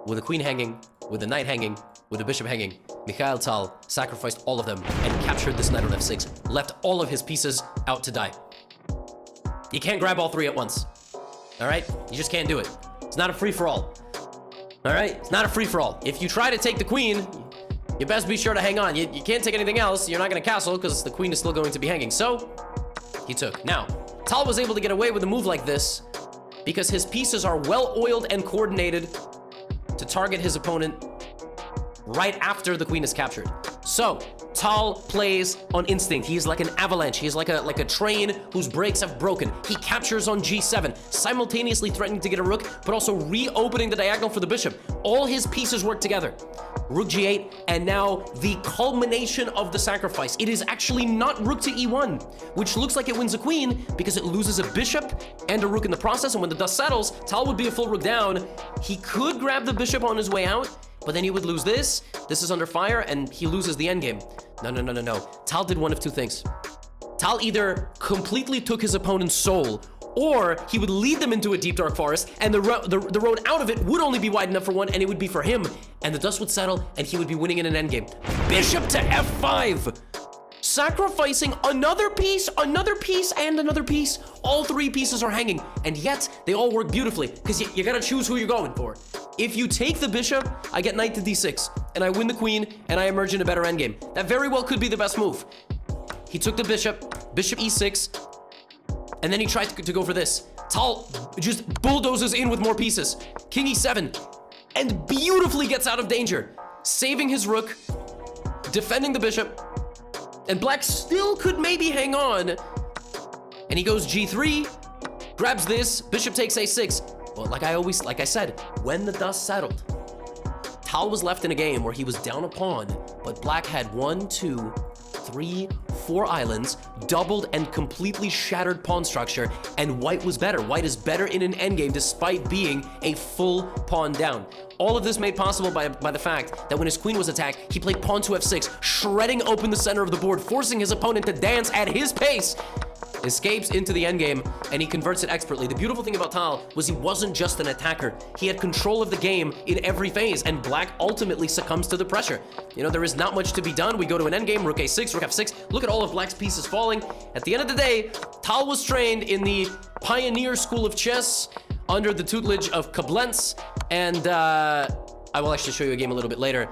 with a queen hanging, with a knight hanging, with a bishop hanging, Mikhail Tal sacrificed all of them and captured this knight on f6, left all of his pieces out to die. You can't grab all three at once. All right? You just can't do it. It's not a free-for-all. All right? It's not a free-for-all. If you try to take the queen, you best be sure to hang on. You can't take anything else. You're not going to castle because the queen is still going to be hanging. So, he took. Now, Tal was able to get away with a move like this because his pieces are well-oiled and coordinated to target his opponent right after the queen is captured. So, Tal plays on instinct. He is like an avalanche. He is like a train whose brakes have broken. He captures on g7, simultaneously threatening to get a rook, but also reopening the diagonal for the bishop. All his pieces work together. Rook g8, and now the culmination of the sacrifice. It is actually not rook to e1, which looks like it wins a queen because it loses a bishop and a rook in the process, and when the dust settles, Tal would be a full rook down. He could grab the bishop on his way out, but then he would lose this. This is under fire, and he loses the endgame. No. Tal did one of two things. Tal either completely took his opponent's soul, or he would lead them into a deep dark forest, and the road out of it would only be wide enough for one, and it would be for him. And the dust would settle, and he would be winning in an endgame. Bishop to f5! Sacrificing another piece, and another piece. All three pieces are hanging, and yet they all work beautifully, because you gotta choose who you're going for. If you take the bishop, I get knight to d6, and I win the queen, and I emerge in a better endgame. That very well could be the best move. He took the bishop, bishop e6, and then he tried to go for this. Tal just bulldozes in with more pieces. King e7, and beautifully gets out of danger, saving his rook, defending the bishop, and black still could maybe hang on. And he goes g3, grabs this, bishop takes a6. But like I said, when the dust settled, Tal was left in a game where he was down a pawn, but black had 1, 2, 3, 4 islands, doubled and completely shattered pawn structure, and white was better. White is better in an endgame despite being a full pawn down. All of this made possible by the fact that when his queen was attacked, he played pawn to f6, shredding open the center of the board, forcing his opponent to dance at his pace. Escapes into the endgame, and he converts it expertly. The beautiful thing about Tal was he wasn't just an attacker. He had control of the game in every phase, and black ultimately succumbs to the pressure. You know, there is not much to be done. We go to an endgame, rook a6, rook f6. Look at all of black's pieces falling. At the end of the day, Tal was trained in the pioneer school of chess under the tutelage of Koblenz, and I will actually show you a game a little bit later,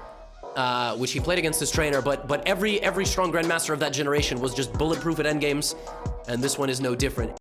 which he played against his trainer, but every strong grandmaster of that generation was just bulletproof at endgames, and this one is no different.